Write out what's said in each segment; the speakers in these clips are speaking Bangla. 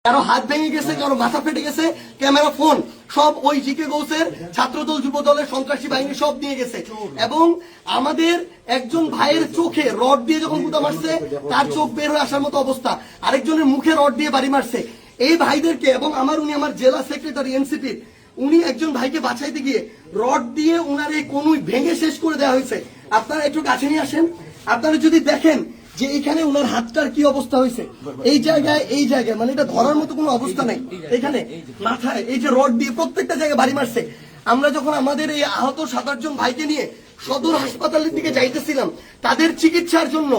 কারো হাত ভেঙে গেছে, কারো মাথা ফেটে গেছে, ক্যামেরা, ফোন সব ওই জিকে গৌসের ছাত্রদল যুব দলের সন্ত্রাসী বাহিনী সব নিয়ে গেছে। এবং আমাদের একজন ভাইয়ের চোখে রড দিয়ে যখন গুতা মারছে তার চোখ বের হয়ে আসার মতো অবস্থা, আরেকজনের মুখে রড দিয়ে বাড়ি মারছে। এই ভাইদেরকে এবং উনি আমার জেলা সেক্রেটারি এনসিপির, উনি একজন ভাইকে বাঁচাইতে গিয়ে রড দিয়ে উনার এই কনুই ভেঙে শেষ করে দেওয়া হয়েছে। আপনারা একটু কাছে নিয়ে আসেন, আপনারা যদি দেখেন যে এখানে উনার হাতটার কি অবস্থা হয়েছে, এই জায়গায় মানে এটা ধরার মতো কোনো অবস্থা নেই। এখানে মাথায় এই যে রড দিয়ে প্রত্যেকটা জায়গায় বাড়ি মারছে। আমরা যখন আমাদের এই আহত 7-8 জন ভাইকে নিয়ে সদর হাসপাতালের দিকে যাইতেছিলাম তাদের চিকিৎসার জন্য,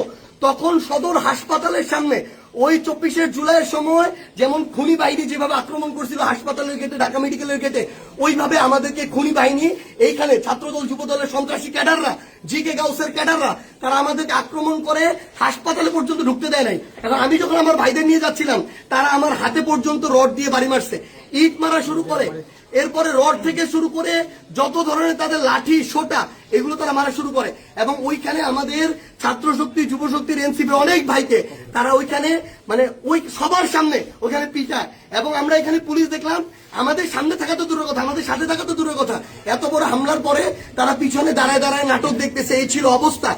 তখন সদর হাসপাতালের সামনে ওই 24শে জুলাইয়ের সময় যেমন খুনি বাহিনী যেভাবে আক্রমণ করছিল হাসপাতালের গেটে, ঢাকা মেডিকেলের গেটে, ওইভাবে আমাদেরকে খুনি বাহিনী এইখানে ছাত্রদল যুব দলের সন্ত্রাসী ক্যাডাররা, জিকে গাউসের ক্যাডাররা, তারা আমাদেরকে আক্রমণ করে হাসপাতালে পর্যন্ত ঢুকতে দেয় নাই। এখন আমি যখন আমার ভাইদের নিয়ে যাচ্ছিলাম তারা আমার হাতে পর্যন্ত রড দিয়ে বাড়ি মারছে, ইট মারা শুরু করে, এরপরে রড থেকে শুরু করে যত ধরনের তাদের লাঠি সোটা এগুলো তারা মারা শুরু করে। এবং ওইখানে আমাদের ছাত্র শক্তি, যুব শক্তির, এনসিপির অনেক ভাইকে তারা ওইখানে মানে ওই সবার সামনে ওইখানে পিটায়। এবং আমরা এখানে পুলিশ দেখলাম, আমাদের সামনে থাকা তো দূরের কথা, আমাদের সাথে থাকা তো দূরের কথা, এত বড় হামলার পরে তারা পিছনে দাঁড়ায় দাঁড়ায় নাটক দেখতেছে। এই ছিল অবস্থা।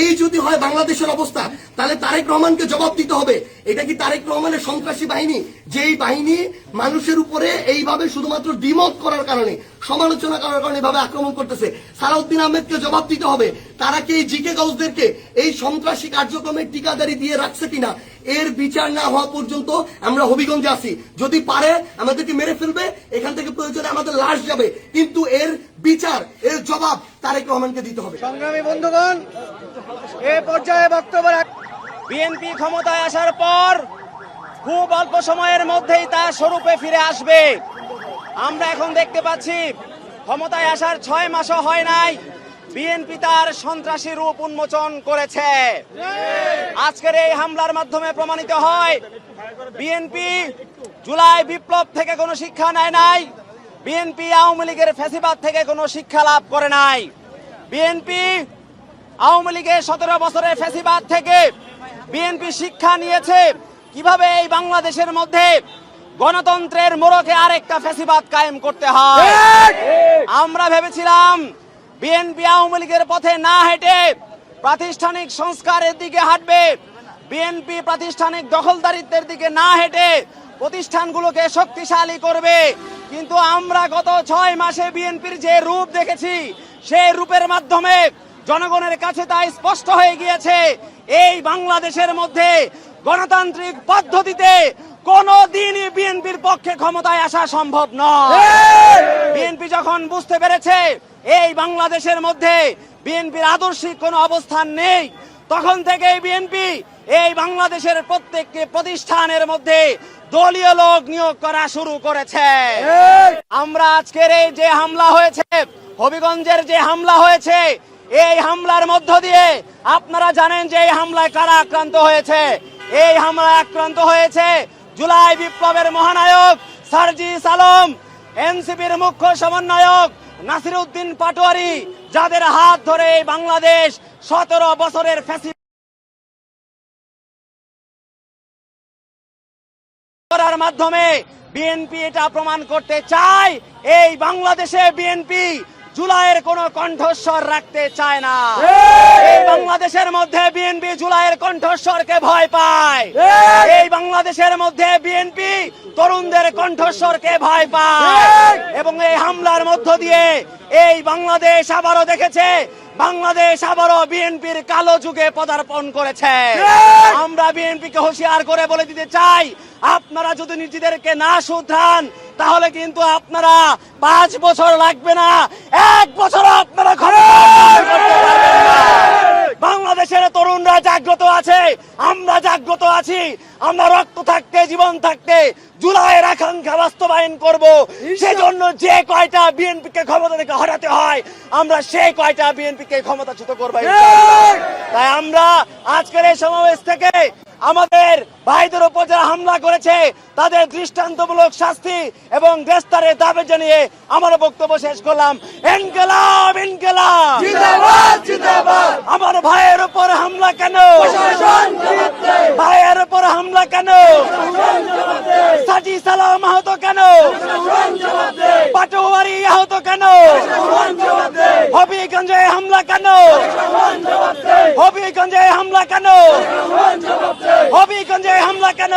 এই যদি হয় বাংলাদেশের অবস্থা, তাহলে তারেক রহমানকে জবাব দিতে হবে। এটা কি তারেক রহমানের সন্ত্রাসী বাহিনী, যেই বাহিনী মানুষের উপরে এইভাবে শুধুমাত্র দ্বিমত করার কারণে, সমালোচনা করার কারণে এভাবে আক্রমণ করতেছে? সালাউদ্দিন আহমেদকে জবাব দিতে হবে। তারা কি এই জিকে গাউসদেরকে এই সন্ত্রাসী কার্যক্রমের টিকাদারি দিয়ে রাখছে কিনা, এর বিচার না হওয়া পর্যন্ত আমরা হবিগঞ্জে আছি। যদি পারে আমাদেরকে মেরে ফেলবে, এখান থেকে প্রয়োজনে আমাদের লাশ যাবে, কিন্তু এর বিচার, এর জবাব তারেক রহমানকে দিতে হবে। সংগ্রামী বন্ধুগণ, এ পর্যায়ে বক্তব্য বিএনপি ক্ষমতায় আসার পর খুব অল্প সময়ের মধ্যেই তার স্বরূপে ফিরে আসবে। আমরা এখন দেখতে পাচ্ছি ক্ষমতায় আসার 6 মাসও হয় নাই, বিএনপি তার সন্ত্রাসী রূপ উন্মোচন করেছে। আজকের এই হামলার মাধ্যমে প্রমাণিত হয় বিএনপি জুলাই বিপ্লব থেকে কোনো শিক্ষা নেয় নাই, বিএনপি আওয়ামী লীগের ফ্যাসিবাদ থেকে কোনো শিক্ষা লাভ করে নাই। বিএনপি আওয়ামী লীগের 17 বছরের ফ্যাসিবাদ থেকে বিএনপি শিক্ষা নিয়েছে কিভাবে এই বাংলাদেশের মধ্যে গণতন্ত্রের মোড়কে আরেকটা ফ্যাসিবাদ কায়েম করতে হয়। আমরা ভেবেছিলাম বিএনপি আওয়ামী লীগের পথে না হেঁটে প্রাতিষ্ঠানিক সংস্কারের দিকে হাঁটবে, বিএনপি প্রাতিষ্ঠানিক দখলদারিত্বের দিকে না হেঁটে প্রতিষ্ঠানগুলোকে শক্তিশালী করবে। কিন্তু আমরা গত 6 মাসে বিএনপির যে রূপ দেখেছি, সেই রূপের মাধ্যমে জনগণের কাছে তা স্পষ্ট হয়ে গিয়েছে এই বাংলাদেশের মধ্যে গণতান্ত্রিক পদ্ধতিতে কোনদিনই বিএনপির পক্ষে ক্ষমতায় আসা সম্ভব নয়। বিএনপি যখন বুঝতে পেরেছে এই বাংলাদেশের মধ্যে বিএনপির আদর্শিক কোনো অবস্থান নেই, তখন থেকেই বিএনপি এই বাংলাদেশের প্রত্যেকটি প্রতিষ্ঠানের মধ্যে দলীয় লোক নিয়োগ করা শুরু করেছে। আমরা আজকের এই যে হামলা হয়েছে, হবিগঞ্জের যে হামলা হয়েছে, এই হামলার মধ্য দিয়ে আপনারা জানেন যে এই হামলায় কারা আক্রান্ত হয়েছে। এই হামলায় আক্রান্ত হয়েছে জুলাই বিপ্লবের মহানায়ক সার্জিস আলম, এনসিপির মুখ্য সমন্বয়ক নাসিরউদ্দিন পাটোয়ারি, যাদের হাত ধরে এই বাংলাদেশ 17 বছরের ফ্যাসিবাদ করার মাধ্যমে বিএনপি এটা প্রমাণ করতে চায় এই বাংলাদেশে বিএনপি জুলাইয়ের কোন কণ্ঠস্বর রাখতে চায় না। এই বাংলাদেশের মধ্যে বিএনপি জুলাইয়ের কণ্ঠস্বরকে ভয় পায়। এই বাংলাদেশের মধ্যে বিএনপি তরুণদের কণ্ঠস্বরকে ভয় পায়। এবং এই হামলার মধ্য দিয়ে এই বাংলাদেশ আবারও দেখেছে, বাংলাদেশ আবারও বিএনপির কালো যুগে পদার্পণ করেছে। আমরা বিএনপিকে হুঁশিয়ার করে বলে দিতে চাই, আপনারা যদি নিজেদেরকে না শুধরান তাহলে কিন্তু আপনারা 5 বছর লাগবে না, 1 বছর আপনারা বাংলাদেশের তরুণরা জাগ্রত আছে, আমরা জাগ্রত আছি। আমরা রক্ত থাকতে, জীবন থাকতে জুলাইয়ের আকাঙ্ক্ষা বাস্তবায়ন করব। সেজন্য যে কয়টা বিএনপিকে ক্ষমতা থেকে হটাতে হয়, আমরা সেই কয়টা বিএনপিকে ক্ষমতাচ্যুত করব। তাই আমরা আজকের এই সমাবেশ থেকে আমাদের ভাইদের উপর যারা হামলা করেছে তাদের দৃষ্টান্তমূলক শাস্তি এবং গ্রেফতারের দাবি জানিয়ে আমার বক্তব্য শেষ করলাম। ইনকিলাব, ইনকিলাব, জিন্দাবাদ, জিন্দাবাদ। আমার ভাইয়ের উপর হামলা কেন? ভাইয়ের উপর হামলা হামলা কেন? সাজি সালাম আহত কেন? পাটোয়ারি আহত কেন? হবিগঞ্জে হামলা কেন? হবিগঞ্জে হামলা কেন? হবিগঞ্জে হামলা কেন?